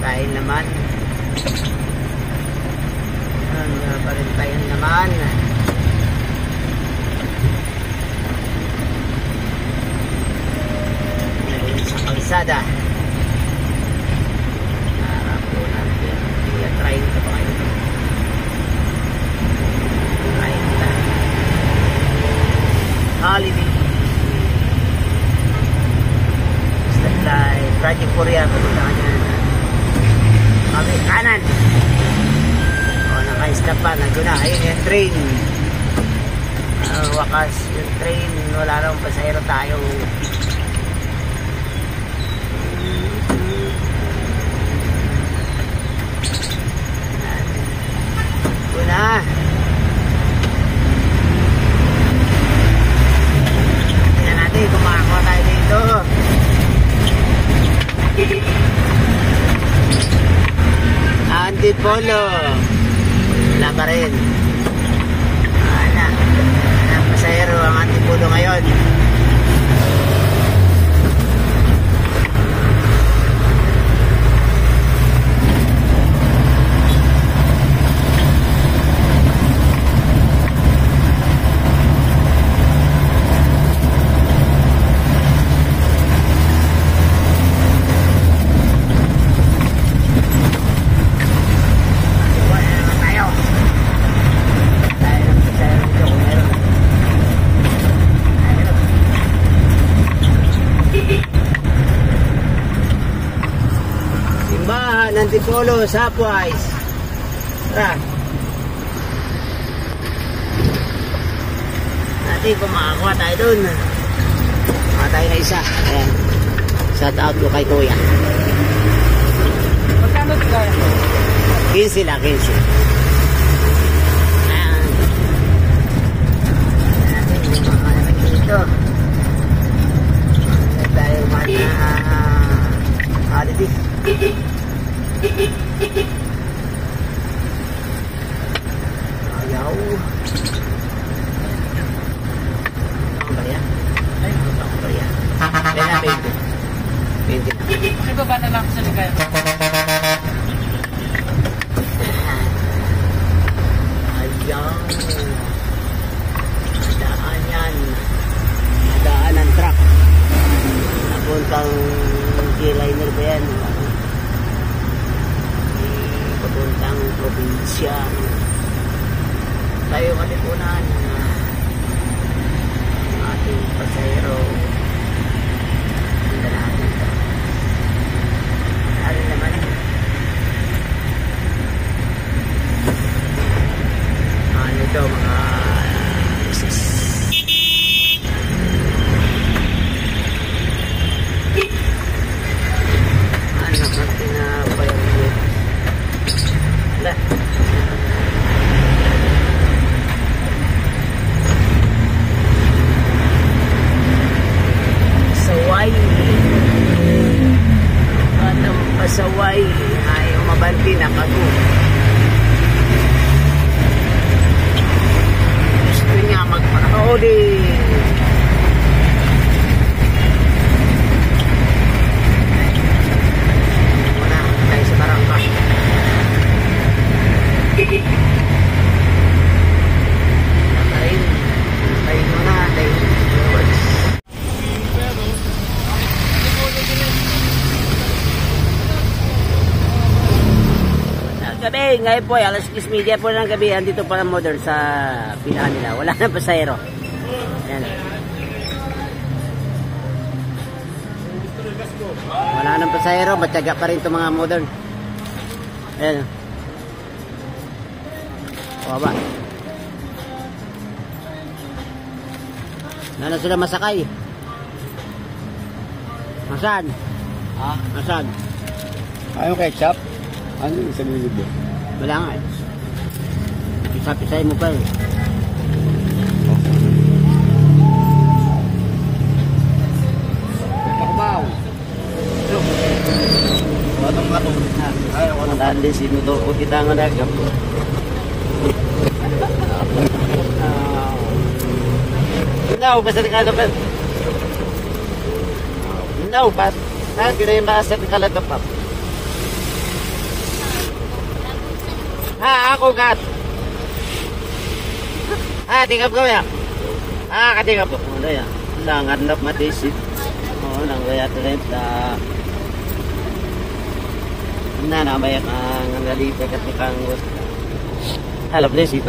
Tayo naman. Parintayan naman. Ngayon sa kalsada. Harap po natin. I-try ito pa kayo. Try ito. Holiday. Stoplight. Project Korea. Pagpuntaan niya. Kami kanan. Naka-stop pa, nandun na, ayun yung train. Wakas yung train, wala nang pasahero tayo. Ito na. Tingnan natin kung makakuha tayo dito. Antipolo. Wala pa rin. Wala. Walang pasahero ang Antipolo ngayon. Antipolo, Sapwise. Tara. Natin kung makakuha tayo dun. Makakuha tayo na isa. Ayan. Shout out ko kay Kuya. Magkano sila? 15 lang, 15. Ayan. Natin kung makakuha dito. Tayo holiday. Ayaw. Ang ba yan? Ay, ang ba yan? Kaya na 20. 20 na. Ay, baba na lang sa ligay. Ayaw. Madaan yan. Madaan ang truck. Napuntang G-liner ba yan? Papuntang probinsya. Tayo kalipunan ang ating pasahero. Ganda natin ito. Ano naman ano ito mga anak natin na bayang lah. Saway. Batang pasaway. Ayaw mabanti na kago. Gusto niya magpakauli. Wala. Tayo sa barangka. Gabi, ngayon po ay alas 10:30 po ng gabi. Andito pa ng Modern sa pinahan nila. Wala nang pasahero. Ayan. Wala nang pasahero. Matyaga pa rin itong mga Modern. Ayan. Baba. Na sila masakay. Masan? Ha? Masan? Ayaw ketchup? Ano yung isang libo? Wala nga eh. Isa-pisay mo pa eh. Makubaw. Watong nga ito. Ay, watong nga ito. Sino ito? O kita nga nagap. No, basta ka na pa. No, but kaya yung maasap ka lang pa. Ako kat. Tingap ko ya. Katingap ko. Ano ya? Langan nap matisit. Nang kaya tulit. Namaya kang nalipat at kang halap din si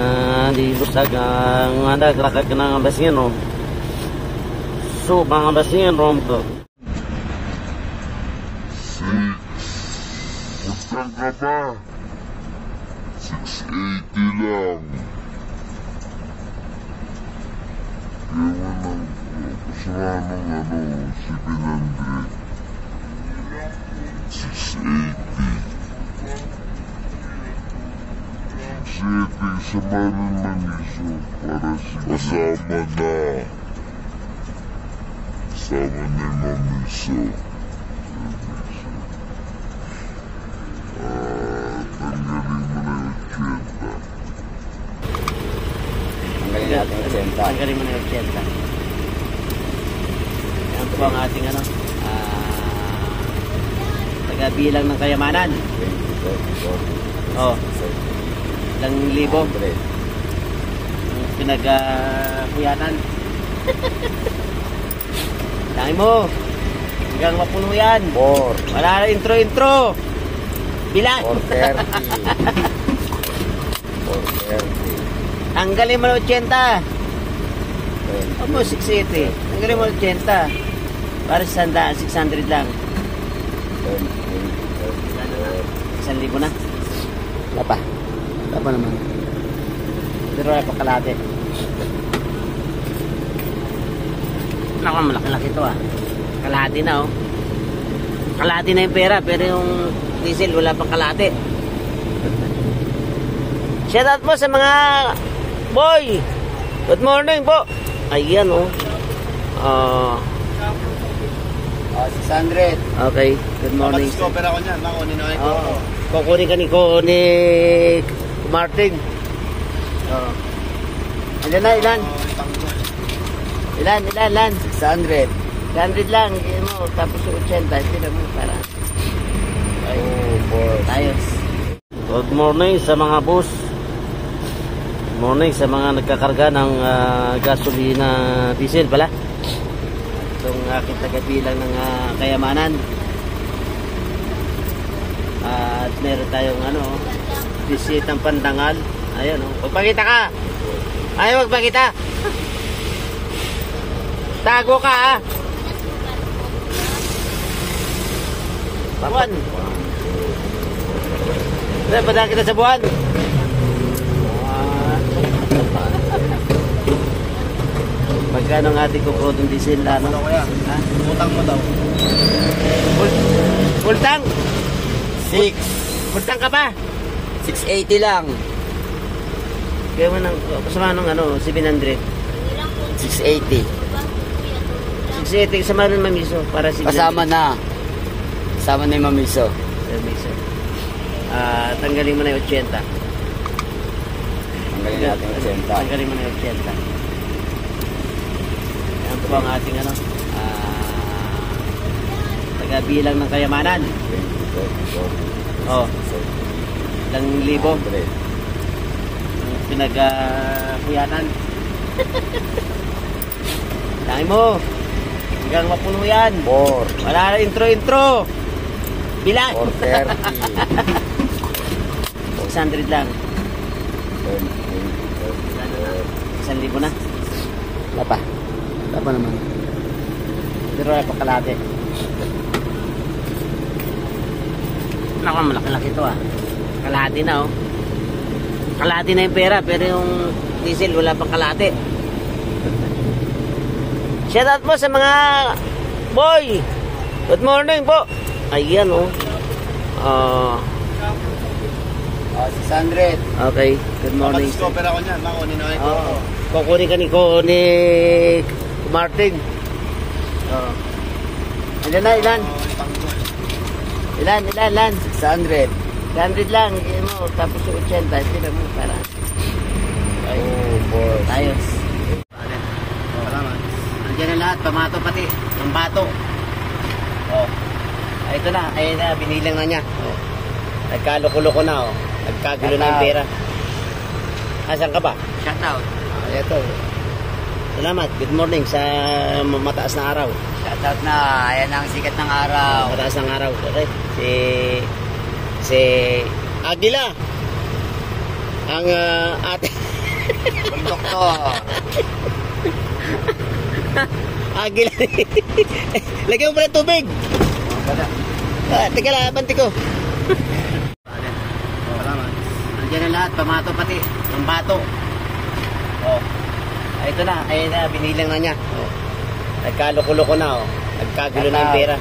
di busag ang anda kerakat kena basingan rom. So bang basingan rom to. Magkang ka pa. 680 lang. Ewan ng kasama ng 700. 680. 680 sa Manon Maniso para kasama na. Kasama na yung Mamiso. Tanggalin mo na yung 80. Tanggalin natin yung 80. Tanggalin mo na yung 80. Yan po ang ating tagabilang ng kayamanan. Ilang libo. Pinagkuyatan. Dami mo. Hanggang mapuno yan. 4. Wala na intro. Bilang. 430. Tanggalin mo na 80. Opo, 680. Tanggalin mo na 80. Para sa 600 lang. 1,000 na. Wala pa. Wala pa naman. Pero wala pa kalate. Naku, malaki-laki ito Kalate na Kalate na yung pera, pero yung diesel wala pang kalate. Shout out po sa mga boy. Good morning po. Ayan 600. Okay, good morning. Discover ako niyan. Makunin ako ito. Kukunin ka ni Martin. Ilan? Ilan? 600. 100 lang. Hindi mo. Tapos yung 80. Hindi na mo para. Ayos. Good morning sa mga boss. Good morning sa mga nagkakarga ng gasolina diesel pala. Itong aking tagabilang ng kayamanan. At meron tayong bisitang pandangal. Ayun Magpakita ka. Ayaw magpakita. Tago ka Buwan. Padaan kita sa buwan. Magkano ang ating kukrotong diesel Utang mo daw. Full tank? 6. Full tank ka pa? 680 lang. Kaya mo kasama nung 700. 680. 680 kasama ng Mamiso para 700. Kasama na yung Mamiso. Mamiso. Tanggalin mo na yung 80. Tanggalin natin yung 80. Tanggalin mo na yung 80. Yan po ang ating tagabilang ng kayamanan. Ilang libo. Pinagkuyatan. Dami mo. Hanggang mapuno yan. 4. Wala na intro. Bilang. 430. 600 lang. 1,000 na. Wala pa. Wala pa naman. Pero wala pa kalate. Naku, malaki-laki ito Kalate na Kalate na yung pera, pero yung diesel wala pang kalate. Shout out po sa mga boy. Good morning po. Ayan 600. Okay, good morning. Discover ako niyan. Makunin ako ito. Kukunin ka ni Martin. Ilan? 600. 100 lang. Hindi mo. Tapos yung 80. Hindi na mo para. Ayos. Salamat. Andiyan na lahat. Pamato pati. Ang bato. Ito na. Ayun na. Binilang na niya. Nagkaluko-luko na Nagkagulo na yung pera. Asan ka ba? Shout out. Ito. Salamat. Good morning sa mataas na araw. Shout out na. Ayan ang sikat ng araw. Mataas ng araw. Okay. Si Agila. Ang ate. Bundok to. Agila. Lagyan mo pala tubig. Teka lang, banti ko. Salamat. Nandiyan na lahat, pamato pati. Pambato. Oh. Ito na, ayun na, binilang na niya. Oh. Nagkaluko-luko na, oh. Nagkagulo na yung pera.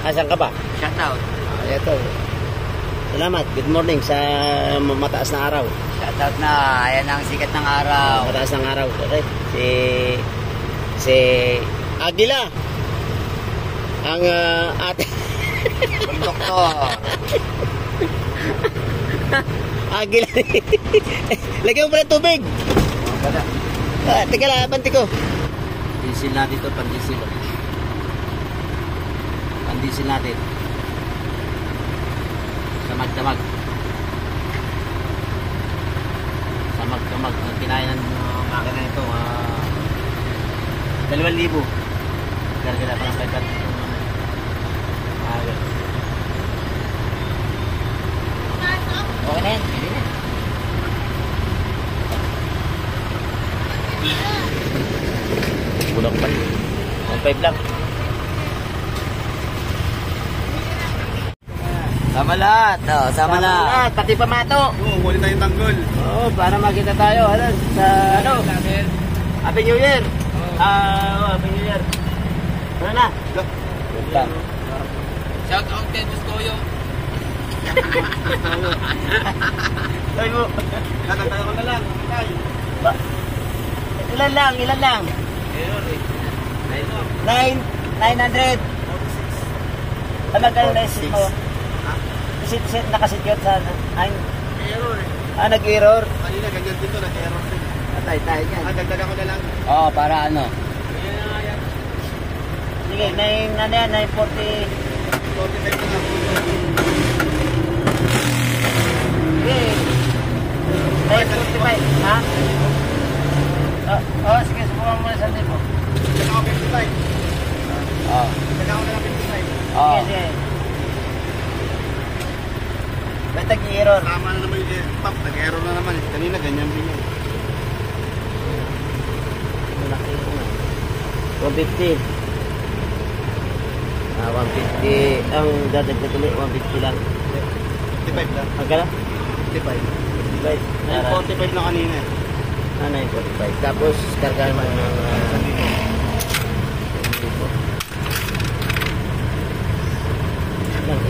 Asan ka ba? Shout out. Ito. Salamat, good morning sa mataas na araw. Shout out na. Ayan ang sikat ng araw. Mataas ng araw. Okay. Si Agila. Ang ate. Bundok to. Agila. Lagyan mo pala tubig. Teka lang, banti ko. Diesel natin ito, pan-diesel. Pan-diesel natin. Samag-damag. Samag-damag. Ang pinayan ng makina ito, 2,000. Gargala pa ng 500. Okay na yan. Pwede na. Bulak pa. 1.5 lang. Sama lahat. Oh, sama lahat. Pati pamato. Oo, huli tayong tanggol. Oo, para makita tayo. Ano? Sa ano? Happy New Year. Happy New Year. Ano na? Lang. Shout out kay Buskoyo. Ay mo. Tatatayo ko na lang. Ilan lang? 900. Ano kayo na-sit mo? Sit nakasit yun sa 9. Error eh. Nag-error. Kanina ganyan dito, nag-error din. Patay tayo dyan. Dagdagan ko na lang. Oh, para ano? Ayan na nga yan. Sige, 940. 45 na lang po. Sige. 945. Ha? Sige, subukan mo na sa libo. Dagdagan ko 55. Oh. Dagdagan ko na lang 55. Oh. Sige. Ba't nag-error? Tama na naman yung pop. Nag-error na naman. Kanina ganyan din yun. 150. 150. Ang dadagdag tuloy, 150 lang. 55 lang. Magkano? 55. 55. 45 na kanina eh. 945. Tapos, kargahan mo ng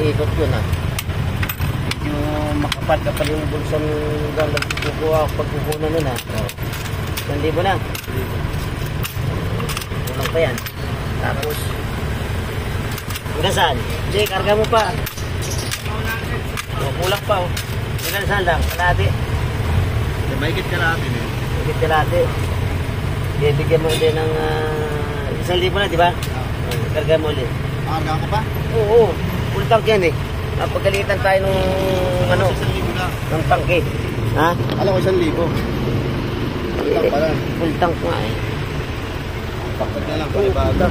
ikot yun medyo makapal yung bulsong galang pagkukunan nun oh. 1,000 na kulang pa yan tapos hanggang saan? Hindi, karga mo pa kulang pa hanggang saan lang? Kalahati? Mahigit ka natin eh. Mahigit kalahati bibigyan mo ulit ng 1,000 na, di ba? Karga mo ulit Hanggang ka pa? oo full tank yan eh. Napagalitan tayo nung ano, 1,000 na. ng tank eh. Ha? Alam ko 1,000. Lang pala. Full tank nga eh. Pakot na lang palibaga.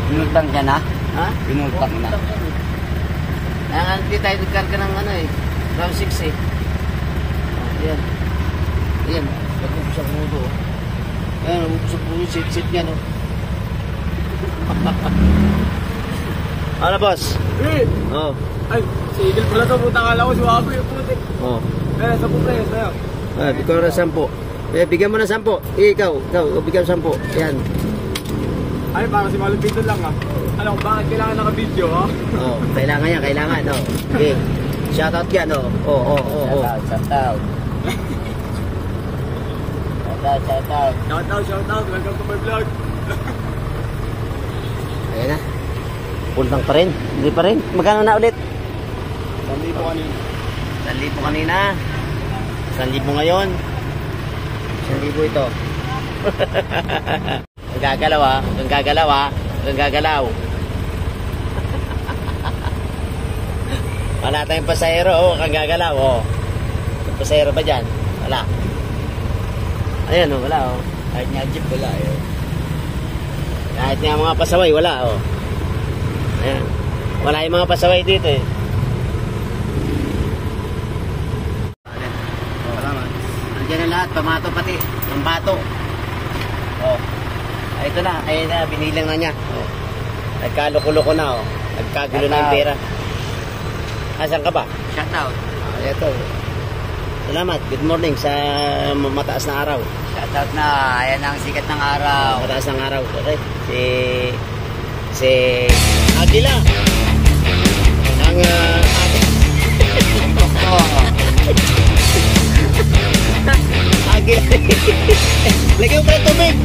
Binultang ka na? Ha? Binultang na. Kaya hindi tayo nagkarga ng ano eh. Round 6 eh. Ayan. Ayan. Nag-ubus ang mudo. Ayan, nag-ubus ang mudo. Sit yan oh. Ano boss? Oh. Ay, sigil pala to. Putang ala ko. Suwapo yung puti. Oh. Eh, sa puti. Sa'yo. Ikaw na 10. Bigyan mo na 10. Ikaw, bigyan mo 10. Yan. Ay, parang si Malupito lang ah. Alam ko, bakit kailangan naka-video ah? Oh, kailangan yan, kailangan. Oh. Okay. Shoutout yan, oh. Oh. Shout out. Shout out. Welcome to my vlog. Ayan na. Puntang pa rin. Hindi pa rin. Magkano na ulit? 1,000 kanina. 1,000 kanina. 1,000 ngayon. 1,000 ito. Gagalaw ah. Gagalaw ah. Gagalaw. Wala tayong pasahero, oh, kang gagalaw, oh. May pasahero ba dyan? Wala. Ayan, oh, wala, oh. Kahit nga jeep, wala eh. Kahit nga mga pasaway, wala, oh. Ayan. Wala yung mga pasaway dito, eh. Salamat. Nandiyan na lahat, pamato pati. Ang bato. Oh. Ay, ito na, ayun na, binilang na niya. Oh. Nagkaluko-luko na, oh. Nagkagulo na yung pera. Asan ka ba? Shout out. Ito. Salamat. Good morning sa mataas na araw. Shout out na. Ayan ang sikat ng araw. Mataas ng araw. Okay. Si Agila. Ang Agila. Lagyan mo pa ng tubig.